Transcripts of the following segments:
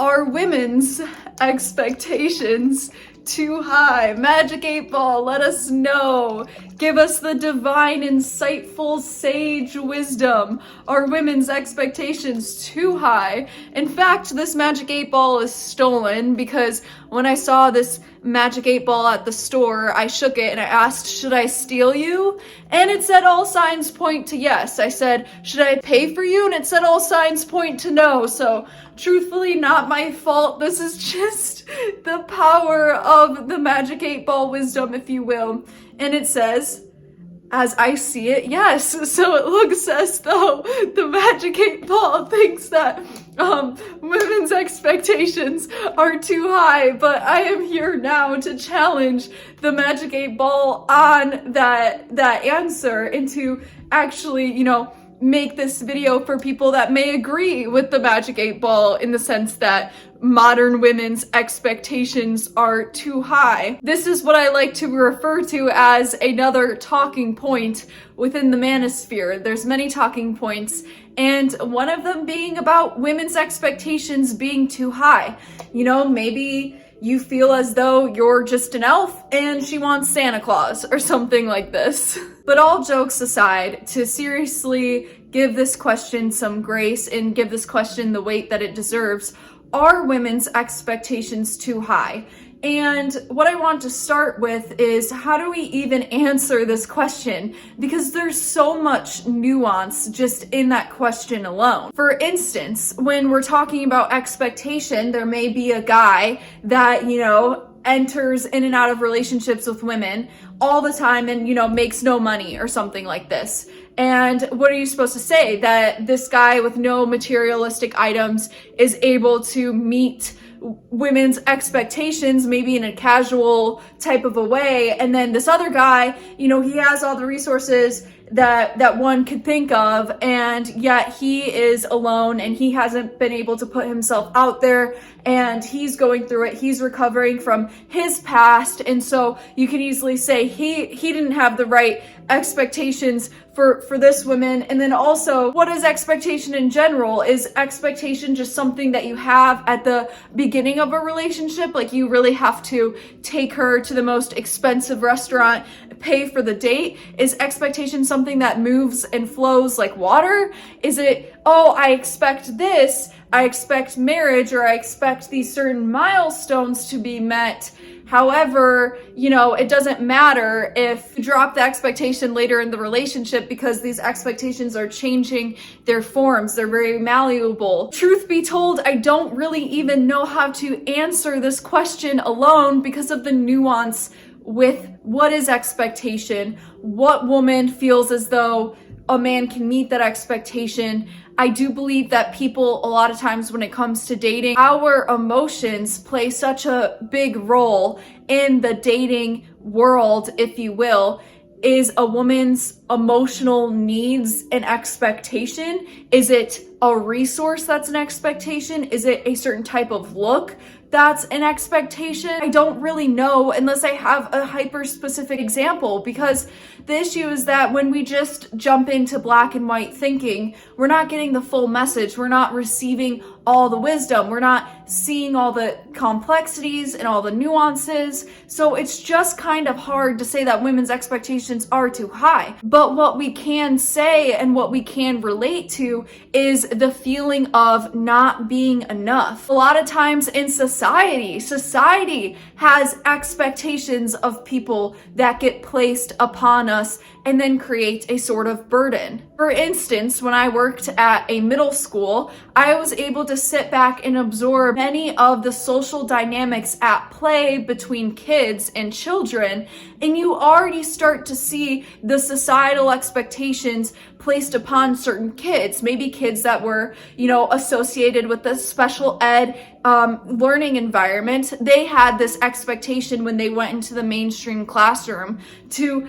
Are women's expectations too high? Magic 8 Ball, let us know. Give us the divine, insightful, sage wisdom. Are women's expectations too high? In fact, this Magic 8 Ball is stolen because when I saw this Magic 8 Ball at the store, I shook it and I asked, should I steal you? And it said all signs point to yes. I said, should I pay for you? And it said all signs point to no. So truthfully, not my fault. This is just the power of the Magic 8 Ball wisdom, if you will. And it says, as I see it, yes. So it looks as though the Magic 8 Ball thinks that women's expectations are too high, but I am here now to challenge the Magic 8 Ball on that answer and to actually, make this video for people that may agree with the Magic 8 Ball in the sense that modern women's expectations are too high. This is what I like to refer to as another talking point within the manosphere. There's many talking points, and one of them being about women's expectations being too high. Maybe you feel as though you're just an elf and she wants Santa Claus or something like this. But all jokes aside, to seriously give this question some grace and give this question the weight that it deserves, are women's expectations too high? And what I want to start with is, how do we even answer this question? Because there's so much nuance just in that question alone. For instance, when we're talking about expectation, there may be a guy that, enters in and out of relationships with women all the time and, makes no money or something like this. And what are you supposed to say? That this guy with no materialistic items is able to meet women's expectations, maybe in a casual type of a way, and then this other guy, he has all the resources that one could think of, and yet he is alone and he hasn't been able to put himself out there, and he's going through it. He's recovering from his past, and so you can easily say he didn't have the right expectations for this woman. And then also, what is expectation in general? Is expectation just something that you have at the beginning of a relationship? Like you really have to take her to the most expensive restaurant, pay for the date? Is expectation something that moves and flows like water? Is it, oh, I expect this, I expect marriage, or I expect these certain milestones to be met? However, it doesn't matter if you drop the expectation later in the relationship because these expectations are changing their forms. They're very malleable. Truth be told, I don't really even know how to answer this question alone because of the nuance with what is expectation, what woman feels as though a man can meet that expectation. I do believe that people, a lot of times when it comes to dating, our emotions play such a big role in the dating world, if you will. Is a woman's emotional needs an expectation? Is it a resource that's an expectation? Is it a certain type of look that's an expectation? I don't really know unless I have a hyper-specific example, because the issue is that when we just jump into black and white thinking, we're not getting the full message. We're not receiving all the wisdom. We're not seeing all the complexities and all the nuances. So it's just kind of hard to say that women's expectations are too high. But what we can say and what we can relate to is the feeling of not being enough. A lot of times in society has expectations of people that get placed upon us and then create a sort of burden. For instance, when I worked at a middle school, I was able to sit back and absorb many of the social dynamics at play between kids and children, and you already start to see the societal expectations placed upon certain kids, maybe kids that were, associated with the special ed learning environment. They had this expectation when they went into the mainstream classroom to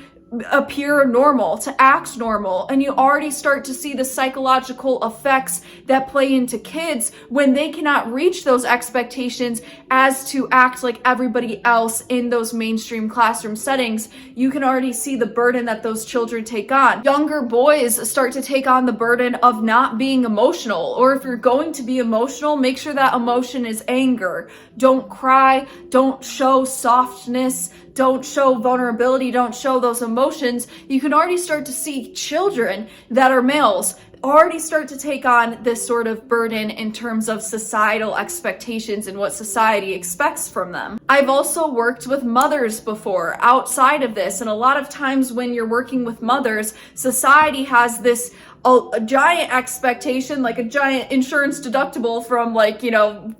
appear normal, to act normal. And you already start to see the psychological effects that play into kids when they cannot reach those expectations as to act like everybody else in those mainstream classroom settings. You can already see the burden that those children take on. Younger boys start to take on the burden of not being emotional, or if you're going to be emotional, make sure that emotion is anger. Don't cry, don't show softness, don't show vulnerability, don't show those emotions. You can already start to see children that are males already start to take on this sort of burden in terms of societal expectations and what society expects from them. I've also worked with mothers before outside of this, and a lot of times when you're working with mothers, society has this a giant expectation, like a giant insurance deductible from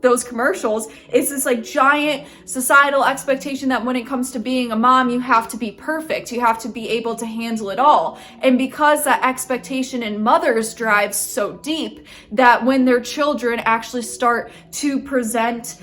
those commercials. It's this giant societal expectation that when it comes to being a mom, you have to be perfect. You have to be able to handle it all. And because that expectation in mothers drives so deep, that when their children actually start to present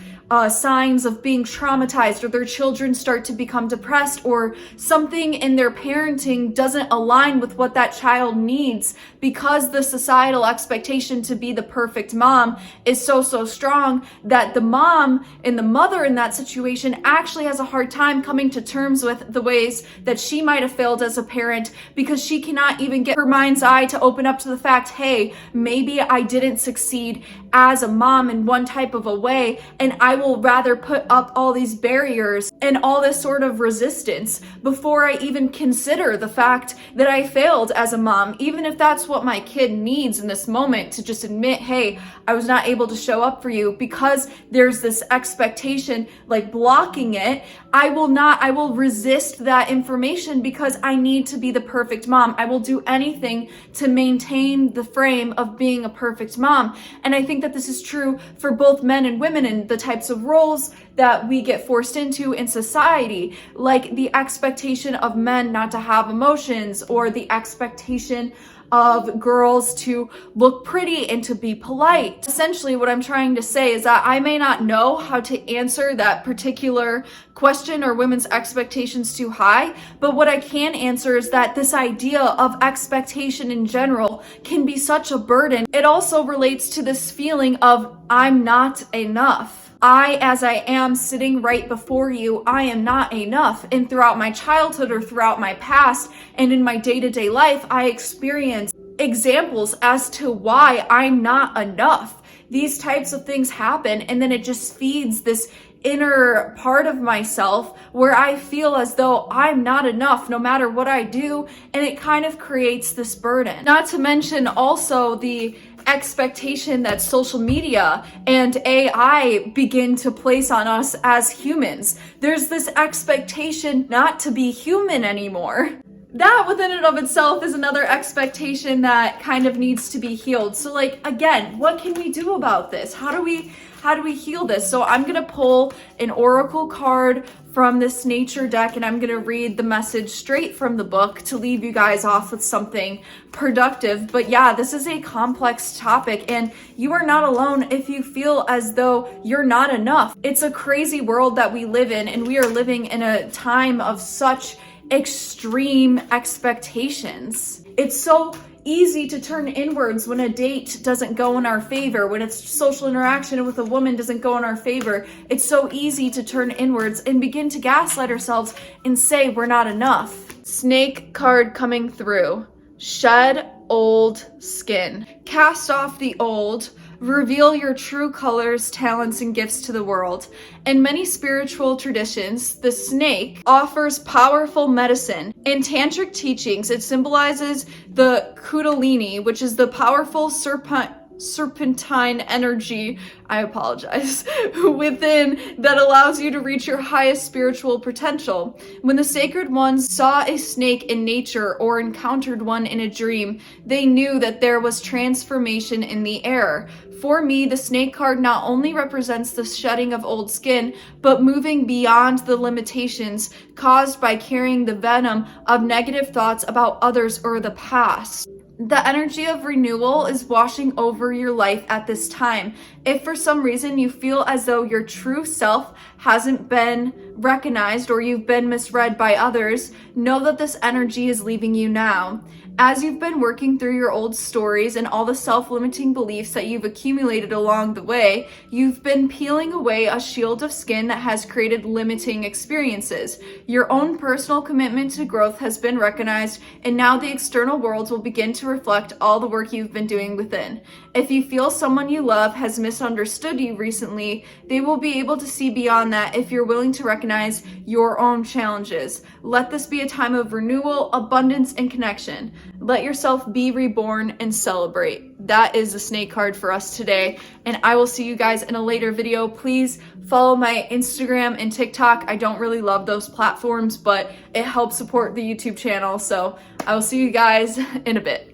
signs of being traumatized, or their children start to become depressed, or something in their parenting doesn't align with what that child needs, because the societal expectation to be the perfect mom is so strong, that the mom and the mother in that situation actually has a hard time coming to terms with the ways that she might have failed as a parent, because she cannot even get her mind's eye to open up to the fact, hey, maybe I didn't succeed as a mom in one type of a way, and I will rather put up all these barriers and all this sort of resistance before I even consider the fact that I failed as a mom, even if that's what my kid needs in this moment, to just admit, hey, I was not able to show up for you. Because there's this expectation blocking it, I will resist that information because I need to be the perfect mom. I will do anything to maintain the frame of being a perfect mom. And I think that this is true for both men and women and the types of roles that we get forced into in society, like the expectation of men not to have emotions, or the expectation of girls to look pretty and to be polite. Essentially, what I'm trying to say is that I may not know how to answer that particular question, or women's expectations too high, but what I can answer is that this idea of expectation in general can be such a burden. It also relates to this feeling of I'm not enough. I, as I am sitting right before you, I am not enough. And throughout my childhood, or throughout my past, and in my day-to-day life, I experience examples as to why I'm not enough. These types of things happen, and then it just feeds this inner part of myself where I feel as though I'm not enough no matter what I do, and it kind of creates this burden. Not to mention also the expectation that social media and AI begin to place on us as humans. There's this expectation not to be human anymore. That within and of itself is another expectation that kind of needs to be healed. So again, what can we do about this? How do we heal this? So I'm gonna pull an oracle card from this nature deck, and I'm gonna read the message straight from the book to leave you guys off with something productive. But yeah, this is a complex topic, and you are not alone if you feel as though you're not enough. It's a crazy world that we live in, and we are living in a time of such extreme expectations. It's so easy to turn inwards when a date doesn't go in our favor, when it's social interaction with a woman doesn't go in our favor. It's so easy to turn inwards and begin to gaslight ourselves and say we're not enough. Snake card coming through. Shed old skin. Cast off the old. Reveal your true colors, talents, and gifts to the world. In many spiritual traditions, the snake offers powerful medicine. In tantric teachings, it symbolizes the kundalini, which is the powerful serpentine energy, I apologize, within that allows you to reach your highest spiritual potential. When the sacred ones saw a snake in nature or encountered one in a dream, they knew that there was transformation in the air. For me, the snake card not only represents the shedding of old skin, but moving beyond the limitations caused by carrying the venom of negative thoughts about others or the past. The energy of renewal is washing over your life at this time. If for some reason you feel as though your true self hasn't been recognized or you've been misread by others, know that this energy is leaving you now. As you've been working through your old stories and all the self-limiting beliefs that you've accumulated along the way, you've been peeling away a shield of skin that has created limiting experiences. Your own personal commitment to growth has been recognized, and now the external world will begin to reflect all the work you've been doing within. If you feel someone you love has misunderstood you recently, they will be able to see beyond that if you're willing to recognize your own challenges. Let this be a time of renewal, abundance, and connection. Let yourself be reborn and celebrate. That is the snake card for us today, and I will see you guys in a later video. Please follow my Instagram and TikTok. I don't really love those platforms, but it helps support the YouTube channel, so I will see you guys in a bit.